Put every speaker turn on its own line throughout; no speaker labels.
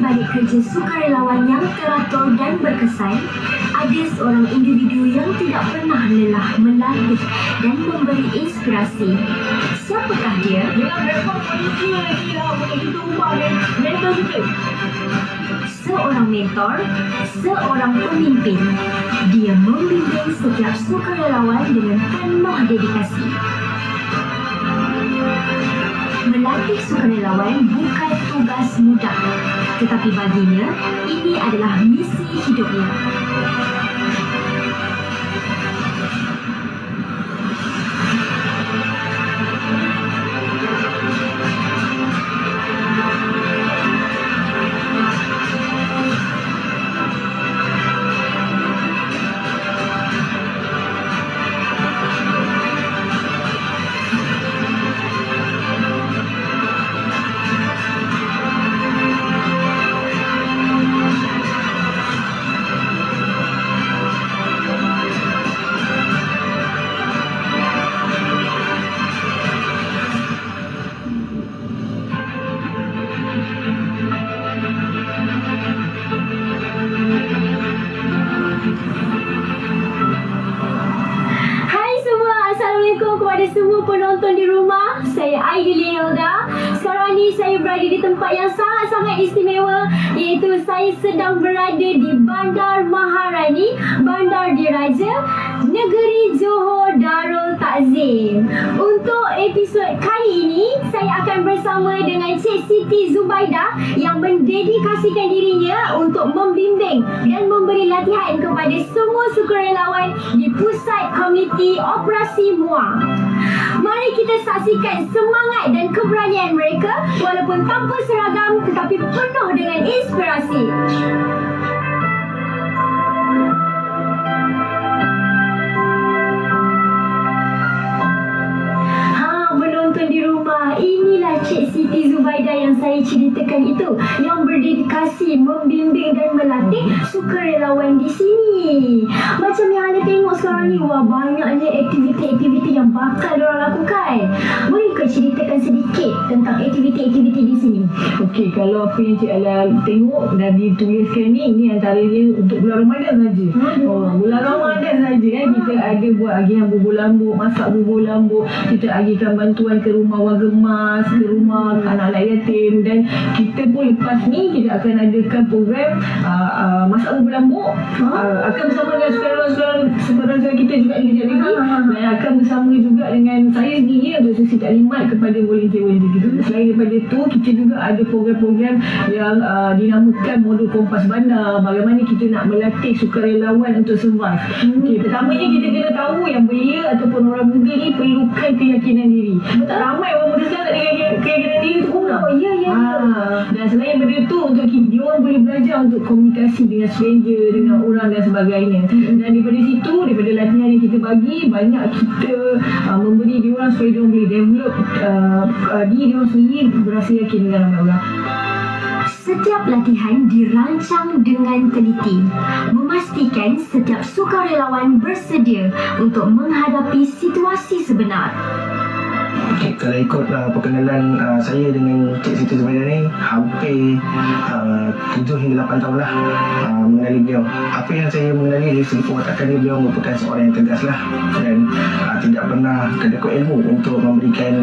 balik kerja sukarelawan yang teratur dan berkesan, ada seorang individu yang tidak pernah lelah melatih dan memberi inspirasi. Siapakah dia?
Dengan respon kondisi yang tidak untuk kita ubah mental kita.
Seorang mentor, seorang pemimpin. Dia membimbing setiap sukarelawan dengan penuh dedikasi. Melatih sukarelawan bukan tugas mudah, tetapi baginya, ini adalah misi hidupnya. Kepada semua penonton di rumah, saya Aidil Hilda. Sekarang ni saya berada di tempat yang sangat-sangat istimewa, iaitu saya sedang berada di Bandar Maharani, Bandar Diraja, Negeri Johor Darul Ta'zim. Untuk episod kali ini, saya akan bersama dengan Cik Siti Zubaidah yang mendedikasikan dirinya untuk membimbing dan memberi latihan kepada semua sukarelawan di Pusat Komuniti Operasi MUA. Mari kita saksikan semangat dan keberanian mereka walaupun tanpa seragam tetapi penuh dengan inspirasi. Penonton di rumah, inilah Cik Siti Zubaidah yang saya ceritakan itu, yang berdedikasi membimbing dan melatih sukarelawan di sini. Macam yang anda tengok sekarang ni, wah, banyaknya aktiviti-aktiviti yang bakal diorang lakukan. Boleh ke ceritakan sedikit tentang aktiviti-aktiviti di sini?
Okey, kalau apa yang Cik Ala tengok dan dituliskan ni antaranya untuk bulan Ramadan saja. Bulan Ramadan saja kan, kita ada buat agihan bubur lambuk, masak bubur lambuk, kita agihkan bantuan ke rumah warga emas, ke rumah anak-anak yatim, dan kita pun lepas ni kita akan adakan program masak bubur lambuk, akan bersama dengan saudara-saudara kita juga di kejap lagi, dan akan bersama juga dengan saya sendiri untuk sesi taklimat kepada volunteer-volunteer kita. Selain daripada tu, kita juga ada program-program yang dinamakan modul Kompas Bandar, bagaimana kita nak melatih sukarelawan untuk survive. Okey, pertamanya kita kena tahu yang belia ataupun orang muda ni perlukan keyakinan diri. Tak ramai orang muda sekarang tak ada keyakinan diri tu pun.
Ya.
Dan selain daripada tu, untuk dia orang boleh belajar untuk komunikasi dengan stranger, dengan orang dan sebagainya. Dan daripada situ, daripada latihan yang kita bagi, banyak kita memberi dia orang supaya dia orang boleh develop diri dia orang sendiri, berasa yakin dengan orang.
Setiap latihan dirancang dengan teliti, memastikan setiap sukarelawan bersedia untuk menghadapi situasi sebenar.
Okay, kalau ikut perkenalan saya dengan Cik Siti Zubaidah ni, hampir 7 hingga 8 tahun lah mengenali beliau. Apa yang saya mengenali dari segi perwatakan dia, beliau merupakan seorang yang tegas lah, dan tidak pernah kedekut ilmu untuk memberikan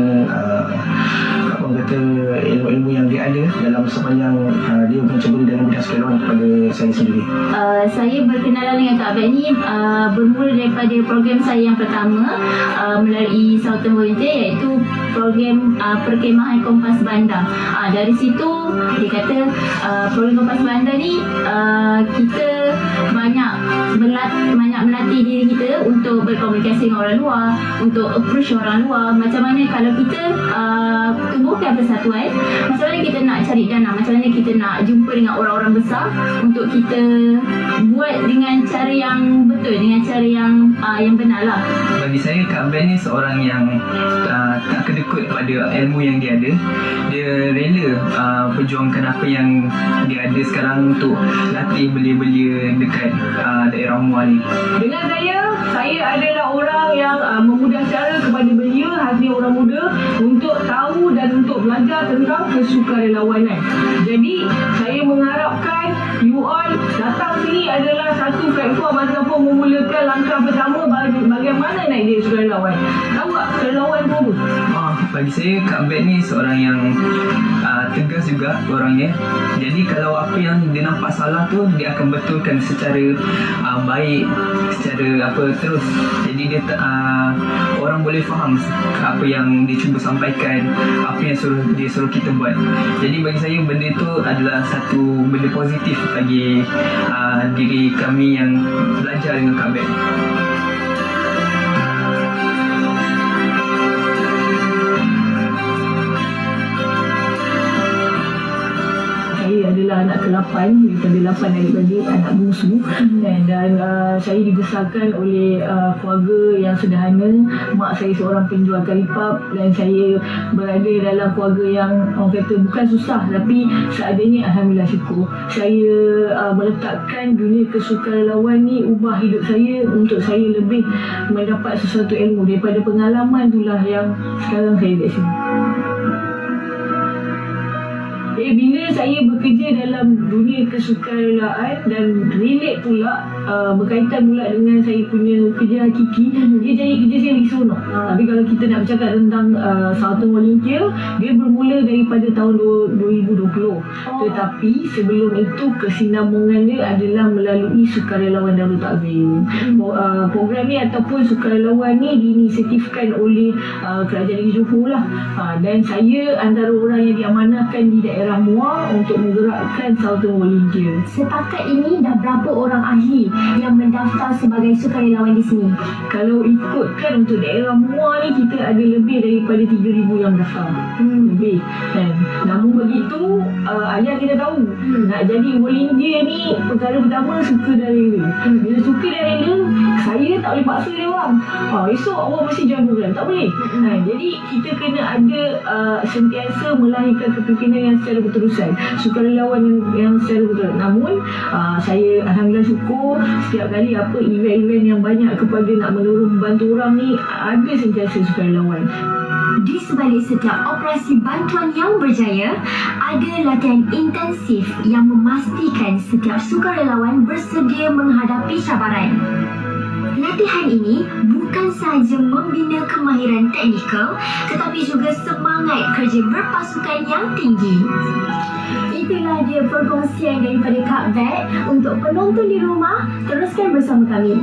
ilmu-ilmu yang dia ada dalam sepanjang dia menceburi dalam bidang sukarelawan kepada saya sendiri.
Saya berkenalan dengan Kak Abed ni bermula daripada program saya yang pertama melalui Southern Volunteer, iaitu program perkemahan Kompas Bandar. Dari situ dia kata program Kompas Bandar ni kita banyak melatih diri kita untuk berkomunikasi dengan orang luar, untuk approach orang luar, macam mana kalau kita tumbuhkan persatuan, macam mana kita nak cari dana, macam mana kita nak jumpa dengan orang-orang besar untuk kita buat dengan cara yang betul, dengan cara yang benar lah.
Bagi saya, Kak Ben ni seorang yang tak kedekut pada ilmu yang dia ada. Dia rela perjuangkan apa yang dia ada sekarang untuk latih belia-belia dekat daerah Muar ni.
Dengan saya adalah orang yang memudah cara kepada belia, hati orang muda untuk tahu dan untuk belajar adalah tentang kesukarelawanan. Jadi saya mengharapkan you all datang sini adalah satu platform ataupun memulakan langkah pertama bagaimana nak jadi sukarelawan. Tahu tak sukarelawan tu apa?
Bagi saya Kak Bet ni seorang yang tegas juga orangnya. Jadi kalau apa yang dia nampak salah tu dia akan betulkan secara baik, secara terus. Jadi dia orang boleh faham apa yang dia cuba sampaikan, apa yang dia suruh kita buat. Jadi bagi saya benda tu adalah satu benda positif bagi diri kami yang belajar dengan Kak Bet.
Saya adalah anak ke-8 daripada 8 adik-beradik, anak bungsu, dan saya dibesarkan oleh keluarga yang sederhana. Mak saya seorang penjual karipap dan saya berada dalam keluarga yang orang kata bukan susah tapi seadanya, alhamdulillah syukur. Saya meletakkan dunia kesukarelawan ni ubah hidup saya untuk saya lebih mendapat sesuatu ilmu. Daripada pengalaman itulah yang sekarang saya di sini. Bila saya bekerja dalam dunia kesukarelaan dan relate pula, berkaitan pula dengan saya punya kerja hakiki, dia jadi kerja saya lagi seronok. Tapi kalau kita nak bercakap tentang Sultan Volunteer, dia bermula daripada tahun 2020. Tetapi sebelum itu kesinambungan dia adalah melalui Sukarelawan Darul Takzim. Program ni ataupun sukarelawan ni diinisiatifkan oleh Kerajaan Negeri Johor lah. Dan saya antara orang yang diamanahkan di daerah Muar untuk menggerakkan Sultan Volunteer.
Setakat ini dah berapa orang ahli yang mendaftar sebagai sukarelawan di sini?
Kalau ikutkan untuk daerah Muar ni, kita ada lebih daripada 3,000 yang daftar. Lebih kan. Namun begitu, ayah kita tahu nak jadi volunteer ni perkara pertama suka dan rela. Bila suka dan rela, saya tak boleh paksa dia orang. Esok awak mesti join program, tak boleh. Jadi kita kena ada sentiasa melahirkan kepimpinan yang secara berterusan, sukarelawan yang secara berterusan. Namun saya alhamdulillah syukur setiap kali apa event-event yang banyak kepada nak menolong membantu orang ni, ada sentiasa sukarelawan.
Di sebalik setiap operasi bantuan yang berjaya, ada latihan intensif yang memastikan setiap sukarelawan bersedia menghadapi cabaran. Latihan ini bukan sahaja membina kemahiran teknikal, tetapi juga semangat kerja berpasukan yang tinggi. Itulah dia perkongsian daripada Kak Bet. Untuk penonton di rumah, teruskan bersama kami.